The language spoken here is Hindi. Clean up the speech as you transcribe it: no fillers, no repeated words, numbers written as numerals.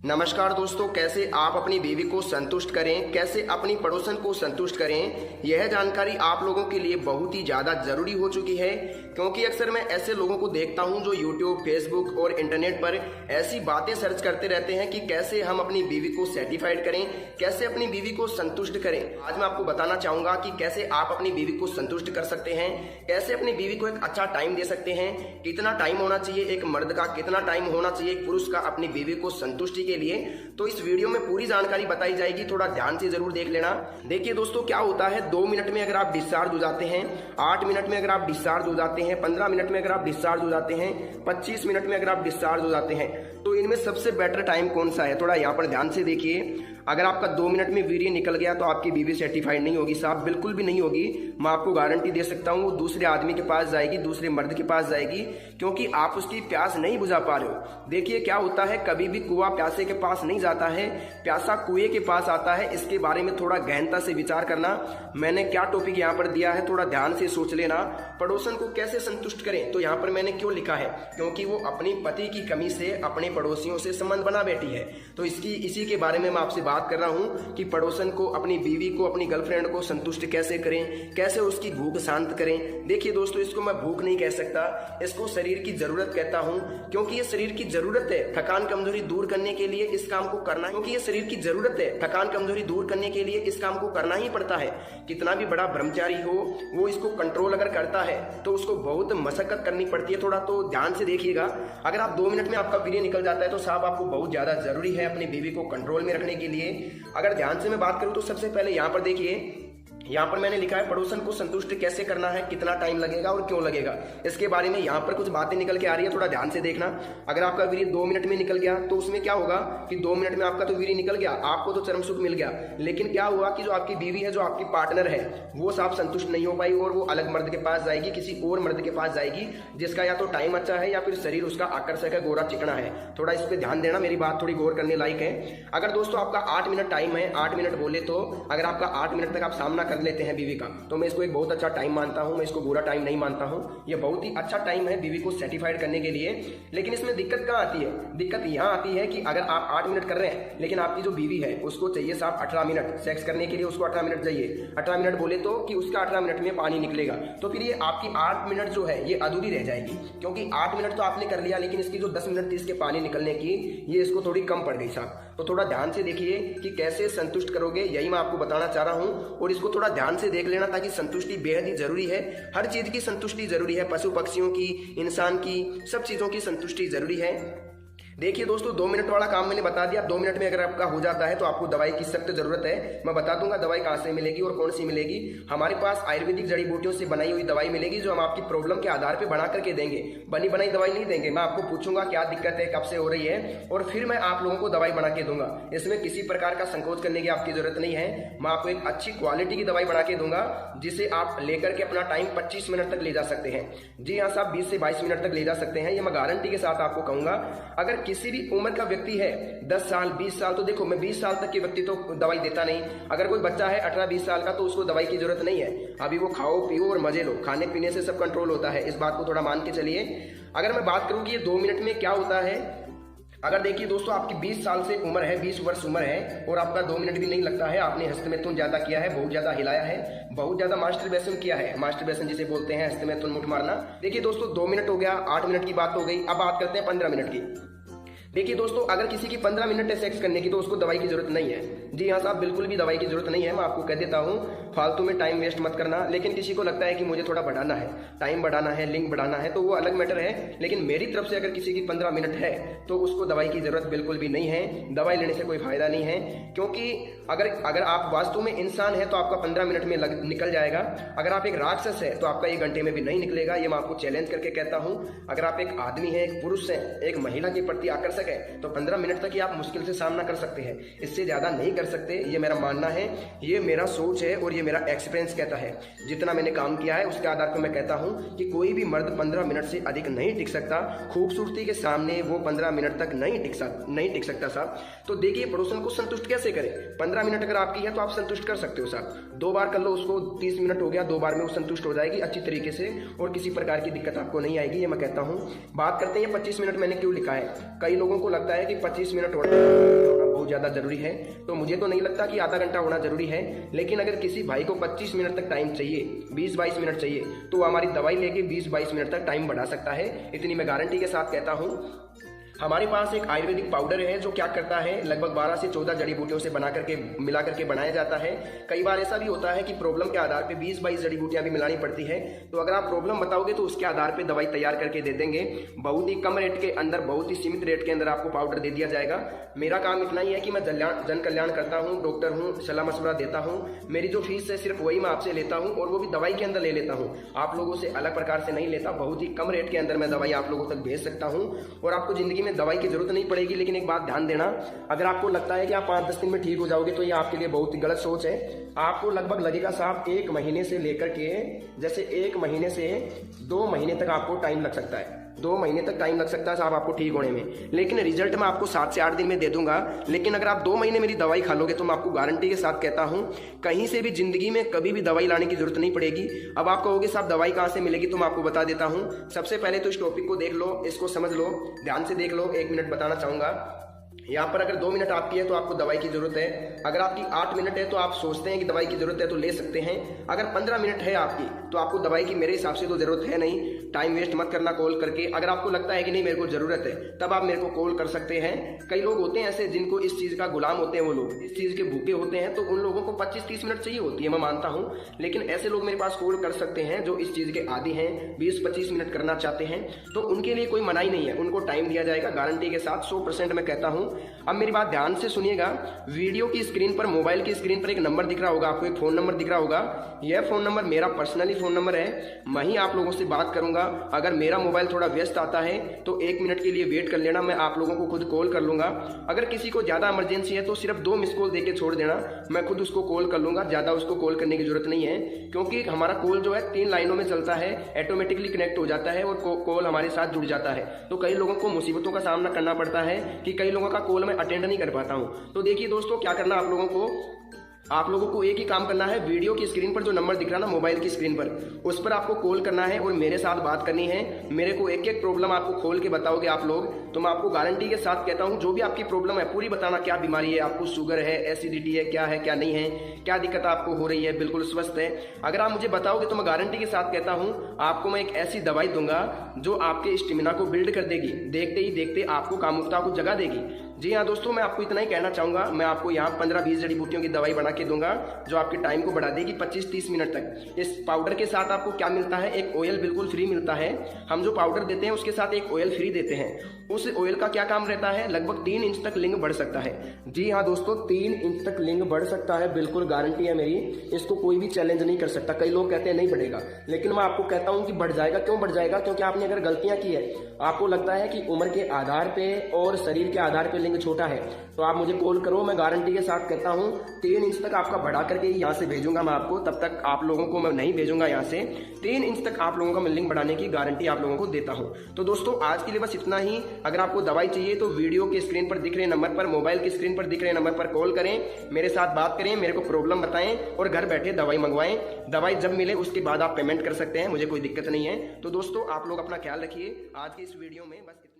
नमस्कार दोस्तों, कैसे आप अपनी बीवी को संतुष्ट करें, कैसे अपनी पड़ोसन को संतुष्ट करें, यह जानकारी आप लोगों के लिए बहुत ही ज़्यादा ज़रूरी हो चुकी है। क्योंकि अक्सर मैं ऐसे लोगों को देखता हूं जो यूट्यूब, फेसबुक और इंटरनेट पर ऐसी बातें सर्च करते रहते हैं कि कैसे हम अपनी बीवी को सेटिस्फाइड करें, कैसे अपनी बीवी को संतुष्ट करें। आज मैं आपको बताना चाहूँगा कि कैसे आप अपनी बीवी को संतुष्ट कर सकते हैं, कैसे अपनी बीवी को एक अच्छा टाइम दे सकते हैं, कितना टाइम होना चाहिए एक मर्द का, कितना टाइम होना चाहिए एक पुरुष का अपनी बीवी को संतुष्टि के लिए। तो इस वीडियो में पूरी जानकारी बताई जाएगी, थोड़ा ध्यान से जरूर देख लेना। देखिए दोस्तों, क्या होता है 2 मिनट में अगर आप डिस्चार्ज हो जाते हैं, 8 मिनट में अगर आप डिस्चार्ज हो जाते हैं, 15 मिनट में अगर आप डिस्चार्ज हो जाते हैं, 25 मिनट में अगर आप डिस्चार्ज हो जाते हैं, तो इनमें सबसे बेटर टाइम कौन सा है? थोड़ा यहाँ पर ध्यान से देखिए। अगर आपका 2 मिनट में वीर्य निकल गया तो आपकी बीवी सेटिस्फाइड नहीं होगी साहब, बिल्कुल भी नहीं होगी। मैं आपको गारंटी दे सकता हूँ, वो दूसरे आदमी के पास जाएगी, दूसरे मर्द के पास जाएगी, क्योंकि आप उसकी प्यास नहीं बुझा पा रहे हो। देखिए क्या होता है, कभी भी कुआं प्यासे के पास नहीं जाता है, प्यासा कुएं के पास आता है। इसके बारे में थोड़ा गहनता से विचार करना। मैंने क्या टॉपिक यहाँ पर दिया है, थोड़ा ध्यान से सोच लेना। पड़ोसन को कैसे संतुष्ट करें, तो यहाँ पर मैंने क्यों लिखा है, क्योंकि वो अपनी पति की कमी से अपने पड़ोसियों से संबंध बना बैठी है। तो इसी के बारे में मैं आपसे बात कर रहा हूँ कि पड़ोसन को, अपनी बीवी को, अपनी गर्लफ्रेंड को संतुष्ट कैसे करें, कैसे उसकी भूख शांत करें। देखिए दोस्तों, इसको मैं भूख नहीं कह सकता, इसको शरीर की जरूरत कहता हूँ, क्योंकि ये शरीर की जरूरत है थकान कमजोरी दूर करने के लिए इस काम को करना, क्योंकि ये शरीर की जरूरत है थकान कमजोरी दूर करने के लिए इस काम को करना ही पड़ता है। कितना भी बड़ा ब्रह्मचारी हो, वो इसको कंट्रोल अगर करता है तो उसको बहुत मशक्कत करनी पड़ती है। थोड़ा तो ध्यान से देखिएगा। अगर आप 2 मिनट में आपका वीर्य निकल जाता है तो साहब आपको बहुत ज्यादा जरूरी है अपनी बीवी को कंट्रोल में रखने के लिए। अगर ध्यान से मैं बात करूं तो सबसे पहले यहाँ पर देखिए, यहाँ पर मैंने लिखा है पड़ोसन को संतुष्ट कैसे करना है, कितना टाइम लगेगा और क्यों लगेगा। इसके बारे में यहाँ पर कुछ बातें निकल के आ रही है, थोड़ा ध्यान से देखना। अगर आपका वीर्य 2 मिनट में निकल गया तो उसमें क्या होगा कि 2 मिनट में आपका तो वीर्य निकल गया, आपको तो चरम सुख मिल गया, लेकिन क्या हुआ कि जो आपकी बीवी है, जो आपकी पार्टनर है, वो साफ संतुष्ट नहीं हो पाई और वो अलग मर्द के पास जाएगी, किसी और मर्द के पास जाएगी, जिसका या तो टाइम अच्छा है या फिर शरीर उसका आकर्षक है, गोरा चिकना है। थोड़ा इस पर ध्यान देना, मेरी बात थोड़ी गौर करने लायक है। अगर दोस्तों आपका 8 मिनट टाइम है, 8 मिनट बोले तो अगर आपका 8 मिनट तक आप सामना कर लेते हैं बीवी का, तो मैं इसको एक बहुत अच्छा टाइम मानता हूं, मैं इसको बुरा टाइम नहीं मानता हूं। ये बहुत ही अच्छा टाइम है बीवी को सेटिस्फाइड करने के लिए। लेकिन इसमें दिक्कत कहाँ आती है? दिक्कत यहाँ आती है कि अगर आप 8 मिनट कर रहे हैं, लेकिन आपकी जो बीवी है उसको चाहिए साहब 18 मिनट सेक्स करने के लिए, उसको 18 मिनट चाहिए। 18 मिनट बोले तो कि उसका 18 मिनट में पानी निकलेगा, तो फिर ये आपकी 8 मिनट जो है ये अधूरी रह जाएगी, क्योंकि 8 मिनट तो आपने कर लिया, लेकिन इसकी जो 10 मिनट थी इसके पानी निकलने की, ये इसको थोड़ी कम पड़ गई साहब। तो थोड़ा ध्यान से देखिए कि कैसे संतुष्ट करोगे, यही मैं आपको बताना चाह रहा हूँ। और इसको थोड़ा ध्यान से देख लेना, ताकि संतुष्टि बेहद ही जरूरी है। हर चीज की संतुष्टि जरूरी है, पशु पक्षियों की, इंसान की, सब चीजों की संतुष्टि जरूरी है। देखिए दोस्तों, 2 मिनट वाला काम मैंने बता दिया। 2 मिनट में अगर आपका हो जाता है तो आपको दवाई की सख्त जरूरत है। मैं बता दूंगा दवाई कहाँ से मिलेगी और कौन सी मिलेगी। हमारे पास आयुर्वेदिक जड़ी बूटियों से बनाई हुई दवाई मिलेगी, जो हम आपकी प्रॉब्लम के आधार पर बना करके देंगे। बनी बनाई दवाई नहीं देंगे। मैं आपको पूछूंगा क्या दिक्कत है, कब से हो रही है, और फिर मैं आप लोगों को दवाई बना के दूंगा। इसमें किसी प्रकार का संकोच करने की आपकी जरूरत नहीं है। मैं आपको एक अच्छी क्वालिटी की दवाई बना के दूंगा, जिसे आप लेकर के अपना टाइम 25 मिनट तक ले जा सकते हैं। जी हाँ साहब, 20 से 22 मिनट तक ले जा सकते हैं, ये मैं गारंटी के साथ आपको कहूंगा। अगर किसी भी उम्र का व्यक्ति है, 10 साल 20 साल, तो देखो मैं 20 साल तक के व्यक्ति तो दवाई देता नहीं। अगर कोई बच्चा है 18-20 साल का, तो उसको दवाई की जरूरत नहीं है। अभी वो खाओ पियो और मजे लो, खाने पीने से सब कंट्रोल होता है, इस बात को थोड़ा मान के चलिए। अगर मैं बात करूं कि ये 2 मिनट में क्या होता है, अगर देखिए दोस्तों आपकी 20 साल से उम्र है, 20 वर्ष उम्र है, और आपका 2 मिनट भी नहीं लगता है, आपने हस्तमैथुन ज्यादा किया है, बहुत ज्यादा हिलाया है, बहुत ज्यादा मास्टरबेशन किया है, मास्टरबेशन जिसे बोलते हैं, हस्तमैथुन मुठ मारना। देखिए दोस्तों 2 मिनट हो गया, 8 मिनट की बात हो गई। अब बात करते हैं 15 मिनट की। देखिए दोस्तों, अगर किसी की 15 मिनट है सेक्स करने की, तो उसको दवाई की जरूरत नहीं है। जी हाँ साहब, बिल्कुल भी दवाई की जरूरत नहीं है। मैं आपको कह देता हूँ, फालतू में टाइम वेस्ट मत करना। लेकिन किसी को लगता है कि मुझे थोड़ा बढ़ाना है, टाइम बढ़ाना है, लिंक बढ़ाना है, तो वो अलग मैटर है। लेकिन मेरी तरफ से अगर किसी की 15 मिनट है तो उसको दवाई की जरूरत बिल्कुल भी नहीं है। दवाई लेने से कोई फायदा नहीं है, क्योंकि अगर आप वास्तव में इंसान है तो आपका 15 मिनट में निकल जाएगा। अगर आप एक राक्षस है तो आपका 1 घंटे में भी नहीं निकलेगा। ये मैं आपको चैलेंज करके कहता हूँ। अगर आप एक आदमी है, एक पुरुष है, एक महिला के प्रति आकर्षक है, तो 15 मिनट तक ही आप मुश्किल से सामना कर सकते हैं, इससे ज्यादा नहीं कर सकते। ये मेरा मानना है, ये मेरा सोच है और ये मेरा एक्सपीरियंस कहता है। जितना मैंने काम किया है उसके आधार पर मैं कहता हूँ कि कोई भी मर्द 15 मिनट से अधिक नहीं टिक सकता। खूबसूरती के सामने वो 15 मिनट तक नहीं टिक सकता साहब। तो देखिए पड़ोसन को संतुष्ट कैसे करें। 15 मिनट अगर आपकी है तो आप संतुष्ट कर सकते हो साहब। 2 बार कर लो उसको, 30 मिनट हो गया, 2 बार में वो संतुष्ट हो जाएगी अच्छी तरीके से और किसी प्रकार की दिक्कत आपको नहीं आएगी, ये मैं कहता हूँ। बात करते हैं 25 मिनट मैंने क्यों लिखा है। कई लोगों लोगों को लगता है कि 25 मिनट होना बहुत ज़्यादा ज़रूरी है, तो मुझे तो नहीं लगता कि आधा घंटा होना ज़रूरी है। लेकिन अगर किसी भाई को 25 मिनट तक टाइम चाहिए, 20-22 मिनट चाहिए, तो वो हमारी दवाई लेके 20-22 मिनट तक टाइम बढ़ा सकता है। इतनी मैं गारंटी के साथ कहता हूँ। हमारे पास एक आयुर्वेदिक पाउडर है जो क्या करता है, लगभग 12 से 14 जड़ी बूटियों से बना करके मिला करके बनाया जाता है। कई बार ऐसा भी होता है कि प्रॉब्लम के आधार पे 20-22 जड़ी बूटियां भी मिलानी पड़ती है। तो अगर आप प्रॉब्लम बताओगे तो उसके आधार पे दवाई तैयार करके दे देंगे। बहुत ही कम रेट के अंदर, बहुत ही सीमित रेट के अंदर आपको पाउडर दे दिया जाएगा। मेरा काम इतना ही है कि मैं जन कल्याण करता हूँ, डॉक्टर हूँ, सलाह मशवरा देता हूँ। मेरी जो फीस है सिर्फ वही मैं आपसे लेता हूँ, और वो भी दवाई के अंदर ले लेता हूँ, आप लोगों से अलग प्रकार से नहीं लेता। बहुत ही कम रेट के अंदर मैं दवाई आप लोगों तक भेज सकता हूँ, और आपको जिंदगी में दवाई की जरूरत नहीं पड़ेगी। लेकिन एक बात ध्यान देना, अगर आपको लगता है कि आप 5-10 दिन में ठीक हो जाओगे तो ये आपके लिए बहुत ही गलत सोच है। आपको लगभग लगेगा साहब 1 महीने से लेकर के, जैसे 1 महीने से 2 महीने तक आपको टाइम लग सकता है। 2 महीने तक टाइम लग सकता है साहब आपको ठीक होने में। लेकिन रिजल्ट मैं आपको 7 से 8 दिन में दे दूंगा। लेकिन अगर आप 2 महीने मेरी दवाई खा लोगे तो मैं आपको गारंटी के साथ कहता हूं, कहीं से भी जिंदगी में कभी भी दवाई लाने की जरूरत नहीं पड़ेगी। अब आप कहोगे साहब दवाई कहां से मिलेगी, तो मैं आपको बता देता हूं। सबसे पहले तो इस टॉपिक को देख लो, इसको समझ लो, ध्यान से देख लो। 1 मिनट बताना चाहूंगा। यहाँ पर अगर 2 मिनट आपकी है तो आपको दवाई की जरूरत है। अगर आपकी 8 मिनट है तो आप सोचते हैं कि दवाई की जरूरत है तो ले सकते हैं। अगर 15 मिनट है आपकी तो आपको दवाई की मेरे हिसाब से तो जरूरत है नहीं। टाइम वेस्ट मत करना कॉल करके। अगर आपको लगता है कि नहीं मेरे को जरूरत है, तब आप मेरे को कॉल कर सकते हैं। कई लोग होते हैं ऐसे जिनको इस चीज का गुलाम होते हैं, वो लोग इस चीज के भूखे होते हैं, तो उन लोगों को 25-30 मिनट चाहिए होती है, मैं मानता हूँ। लेकिन ऐसे लोग मेरे पास कॉल कर सकते हैं जो इस चीज के आदी हैं, 20-25 मिनट करना चाहते हैं, तो उनके लिए कोई मनाही नहीं है, उनको टाइम दिया जाएगा गारंटी के साथ, 100% मैं कहता हूँ। अब मेरी बात ध्यान से सुनिएगा। वीडियो की स्क्रीन पर, मोबाइल की स्क्रीन पर एक नंबर दिख रहा होगा आपको, एक फोन नंबर दिख रहा होगा। यह फोन नंबर मेरा पर्सनली फोन नंबर है, मैं ही आप लोगों से बात करूंगा। अगर मेरा मोबाइल थोड़ा व्यस्त आता है तो 1 मिनट के लिए वेट कर लेना, मैं आप लोगों को खुद कॉल कर लूंगा। अगर किसी को ज्यादा इमरजेंसी है तो सिर्फ 2 मिस कॉल देके छोड़ देना, मैं खुद उसको कॉल कर लूंगा। ज्यादा उसको कॉल करने की जरूरत नहीं है, क्योंकि हमारा कॉल जो है 3 लाइनों में चलता है, ऑटोमेटिकली कनेक्ट हो जाता है और कॉल हमारे साथ जुड़ जाता है। तो कई लोगों को मुसीबतों का सामना करना पड़ता है कि कई लोगों का कॉल मैं अटेंड नहीं कर पाता हूं। तो देखिए दोस्तों, क्या करना आप लोगों को एक ही काम करना है। वीडियो की स्क्रीन पर जो नंबर दिख रहा है ना, मोबाइल की स्क्रीन पर, उस पर आपको कॉल करना है और मेरे साथ बात करनी है। मेरे को एक एक प्रॉब्लम आपको खोल के बताओगे आप लोग, तो मैं आपको गारंटी के साथ कहता हूं, जो भी आपकी प्रॉब्लम है पूरी बताना। क्या बीमारी है आपको, शुगर है, एसिडिटी है, क्या नहीं है, क्या दिक्कत आपको हो रही है, बिल्कुल स्वस्थ है। अगर आप मुझे बताओगे तो मैं गारंटी के साथ कहता हूं, आपको मैं एक ऐसी दवाई दूंगा जो आपके स्टेमिना को बिल्ड कर देगी, देखते ही देखते आपको कामुकता को जगा देगी। जी हाँ दोस्तों, मैं आपको इतना ही कहना चाहूंगा। मैं आपको यहाँ 15-20 जड़ी बूटियों की दवाई बना के दूंगा जो आपके टाइम को बढ़ा देगी 25-30 मिनट तक। इस पाउडर के साथ आपको क्या मिलता है, एक ऑयल बिल्कुल फ्री मिलता है। हम जो पाउडर देते हैं उसके साथ एक ऑयल फ्री देते हैं। उस ऑयल का क्या काम रहता है, लगभग 3 इंच तक लिंग बढ़ सकता है। जी हाँ दोस्तों, 3 इंच तक लिंग बढ़ सकता है, बिल्कुल गारंटी है मेरी। इसको कोई भी चैलेंज नहीं कर सकता। कई लोग कहते हैं नहीं बढ़ेगा, लेकिन मैं आपको कहता हूँ कि बढ़ जाएगा। क्यों बढ़ जाएगा, क्योंकि आपने अगर गलतियां की है, आपको लगता है कि उम्र के आधार पे और शरीर के आधार पे लिंग छोटा है, तो आप मुझे कॉल करो। मैं गारंटी के साथ कहता हूं 3 इंच तक आपका बढ़ा करके यहां से भेजूंगा मैं आपको। तब तक आप लोगों को मैं नहीं भेजूंगा यहां से। 3 इंच तक आप लोगों का मैं लिंक बढ़ाने की गारंटी आप लोगों को देता हूं। तो दोस्तों, आज के लिए बस इतना ही। अगर आपको दवाई चाहिए तो वीडियो की स्क्रीन पर दिख रहे नंबर पर, मोबाइल की स्क्रीन पर दिख रहे नंबर पर कॉल करें, मेरे साथ बात करें, मेरे को प्रॉब्लम बताएं और घर बैठे दवाई मंगवाएं। दवाई जब मिले उसके बाद आप पेमेंट कर सकते हैं, मुझे कोई दिक्कत नहीं है। तो दोस्तों, आप लोग अपना ख्याल रखिए। आज की इस वीडियो में बस